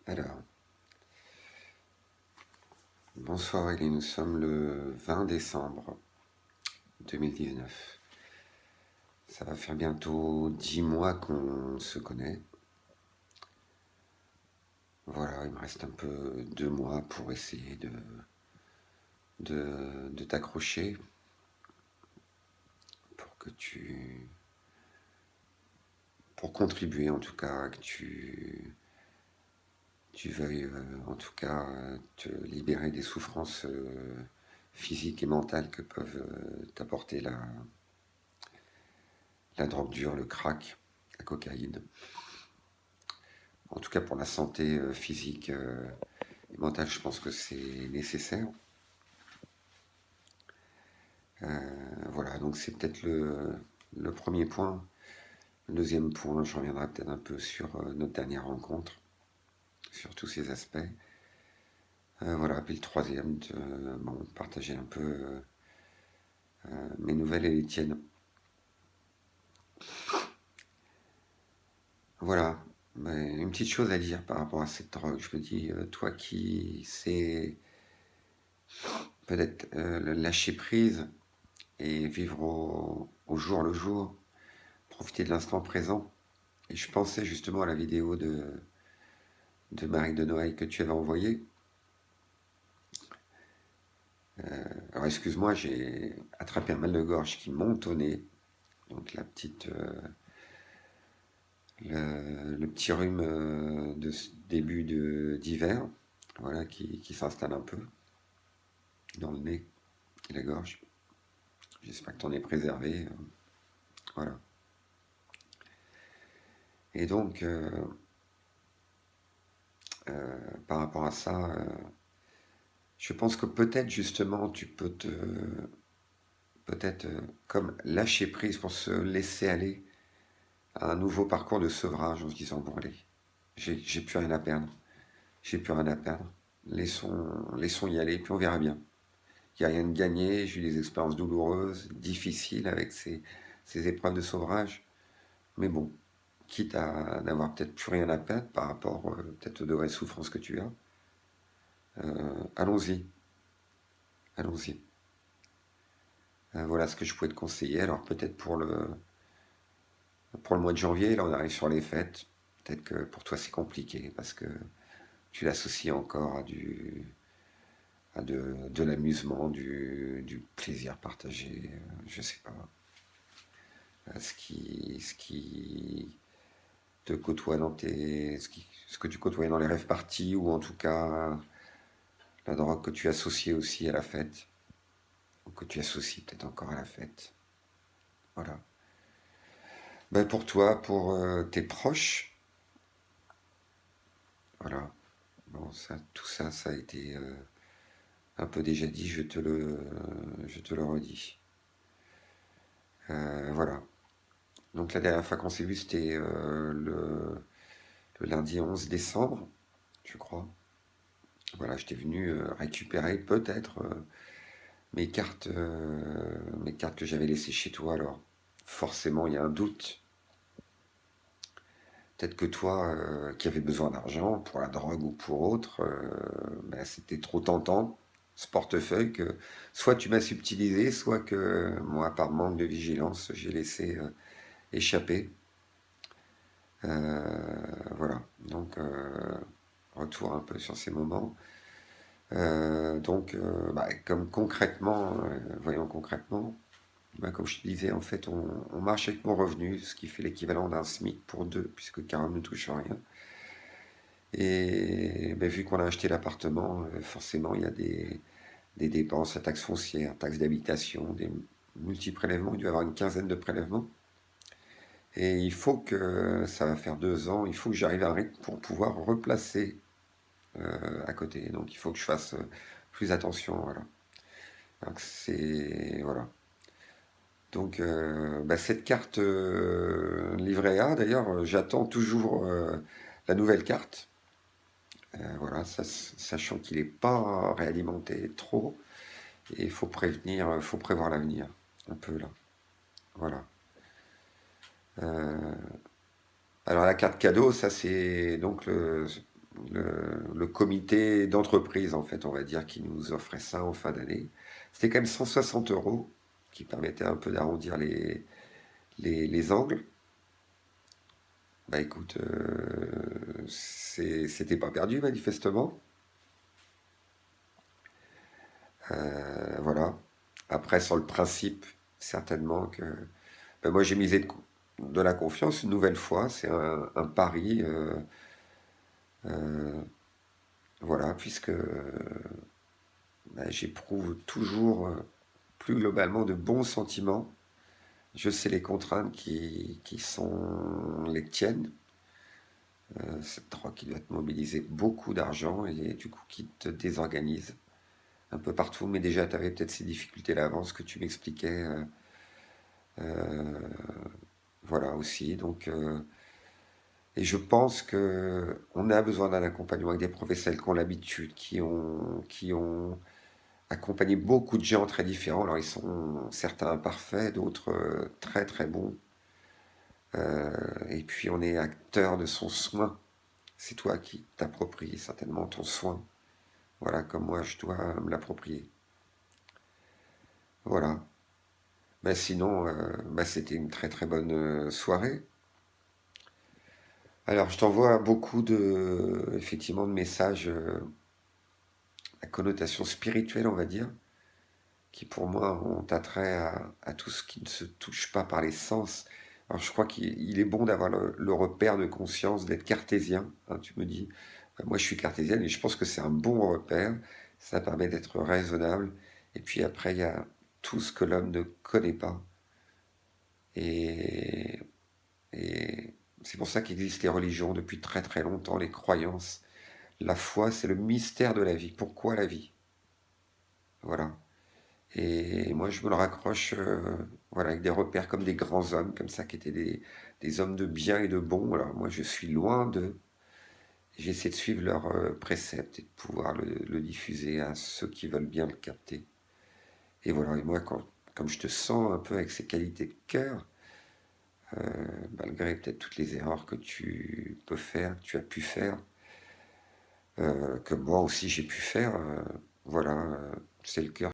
Alors, bonsoir Elie, nous sommes le 20 décembre 2019. Ça va faire bientôt 10 mois qu'on se connaît. Voilà, il me reste un peu 2 mois pour essayer de t'accrocher, pour que pour contribuer en tout cas, que tu veuilles en tout cas te libérer des souffrances physiques et mentales que peuvent t'apporter la drogue dure, le crack, la cocaïne. En tout cas, pour la santé physique et mentale, je pense que c'est nécessaire. Voilà, donc c'est peut-être le premier point. Le deuxième point, je reviendrai peut-être un peu sur notre dernière rencontre, sur tous ces aspects. Voilà, puis le troisième, bon, partager un peu mes nouvelles et les tiennes. Voilà, mais une petite chose à dire par rapport à cette drogue. Je me dis, toi qui sais peut-être le lâcher prise et vivre au jour le jour, profiter de l'instant présent. Et je pensais justement à la vidéo de Marie de Noailles que tu avais envoyée. Alors excuse-moi, j'ai attrapé un mal de gorge qui monte au nez. Donc le petit rhume de ce début d'hiver, voilà, qui s'installe un peu dans le nez et la gorge. J'espère que tu en es préservé. Voilà. Et donc, par rapport à ça, je pense que peut-être justement tu peux peut-être comme lâcher prise pour se laisser aller à un nouveau parcours de sevrage en se disant bon allez, j'ai plus rien à perdre, j'ai plus rien à perdre, laissons y aller, puis on verra bien. Il n'y a rien de gagné, j'ai eu des expériences douloureuses, difficiles avec ces épreuves de sevrage, mais bon, quitte à n'avoir peut-être plus rien à perdre par rapport peut-être aux de vraies souffrances que tu as, allons-y, allons-y. Voilà ce que je pouvais te conseiller. Alors peut-être pour le mois de janvier, là on arrive sur les fêtes. Peut-être que pour toi c'est compliqué parce que tu l'associes encore à de l'amusement, du plaisir partagé, je sais pas, à ce qui te côtoie ce que tu côtoyais dans les rêves parties ou en tout cas la drogue que tu associais aussi à la fête ou que tu associes peut-être encore à la fête. Voilà. Ben pour toi, pour tes proches, voilà. Bon, ça, tout ça, ça a été un peu déjà dit, je te le redis. Voilà. Donc la dernière fois qu'on s'est vu, c'était le lundi 11 décembre, je crois. Voilà, j'étais venu récupérer peut-être mes cartes que j'avais laissées chez toi. Alors, forcément, il y a un doute. Peut-être que toi, qui avais besoin d'argent pour la drogue ou pour autre, ben, c'était trop tentant, ce portefeuille, que soit tu m'as subtilisé, soit que moi, par manque de vigilance, j'ai laissé échapper. Voilà, donc retour un peu sur ces moments. Donc, bah, comme concrètement, voyons concrètement, bah, comme je te disais, en fait, on marche avec mon revenu, ce qui fait l'équivalent d'un SMIC pour deux, puisque Carole ne touche rien. Et ben, vu qu'on a acheté l'appartement, forcément, il y a des dépenses, la taxe foncière, taxe d'habitation, des multi-prélèvements. Il doit y avoir une quinzaine de prélèvements. Et il faut que, ça va faire 2 ans, il faut que j'arrive à un rythme pour pouvoir replacer à côté. Donc il faut que je fasse plus attention. Voilà. Donc c'est. Voilà. Donc bah, cette carte livret A, d'ailleurs, j'attends toujours la nouvelle carte. Voilà, sachant qu'il n'est pas réalimenté trop, et il faut prévenir, faut prévoir l'avenir, un peu là. Voilà. Alors la carte cadeau, ça c'est donc le comité d'entreprise, en fait, on va dire, qui nous offrait ça en fin d'année. C'était quand même 160 euros, qui permettait un peu d'arrondir les angles. Bah écoute, c'était pas perdu manifestement. Voilà. Après, sur le principe, certainement que. Ben, moi, j'ai misé de la confiance une nouvelle fois. C'est un pari. Euh, voilà, puisque ben, j'éprouve toujours plus globalement de bons sentiments. Je sais les contraintes qui sont les tiennes. Cette drogue qui doit te mobiliser beaucoup d'argent et du coup qui te désorganise un peu partout. Mais déjà, tu avais peut-être ces difficultés-là avant, ce que tu m'expliquais. Euh, voilà aussi. Donc, et je pense que on a besoin d'un accompagnement avec des professionnels qui ont l'habitude, qui ont accompagné beaucoup de gens très différents. Alors, ils sont certains imparfaits, d'autres très très bons. Et puis, on est acteur de son soin. C'est toi qui t'appropries certainement ton soin. Voilà, comme moi, je dois me l'approprier. Voilà. Ben sinon, ben, c'était une très très bonne soirée. Alors, je t'envoie beaucoup effectivement, de messages à connotation spirituelle, on va dire, qui pour moi ont attrait à tout ce qui ne se touche pas par les sens. Alors, je crois qu'il est bon d'avoir le repère de conscience, d'être cartésien, hein, tu me dis, moi je suis cartésienne et je pense que c'est un bon repère. Ça permet d'être raisonnable. Et puis après, il y a tout ce que l'homme ne connaît pas. Et, et c'est pour ça qu'existent les religions depuis très très longtemps, les croyances. La foi, c'est le mystère de la vie. Pourquoi la vie? Voilà. Et moi, je me le raccroche voilà, avec des repères comme des grands hommes, comme ça, qui étaient des hommes de bien et de bon. Alors moi, je suis loin d'eux. J'essaie de suivre leurs préceptes et de pouvoir le diffuser à ceux qui veulent bien le capter. Et voilà, et moi, comme je te sens un peu avec ces qualités de cœur, malgré peut-être toutes les erreurs que tu peux faire, que tu as pu faire, que moi aussi j'ai pu faire, voilà, c'est le cœur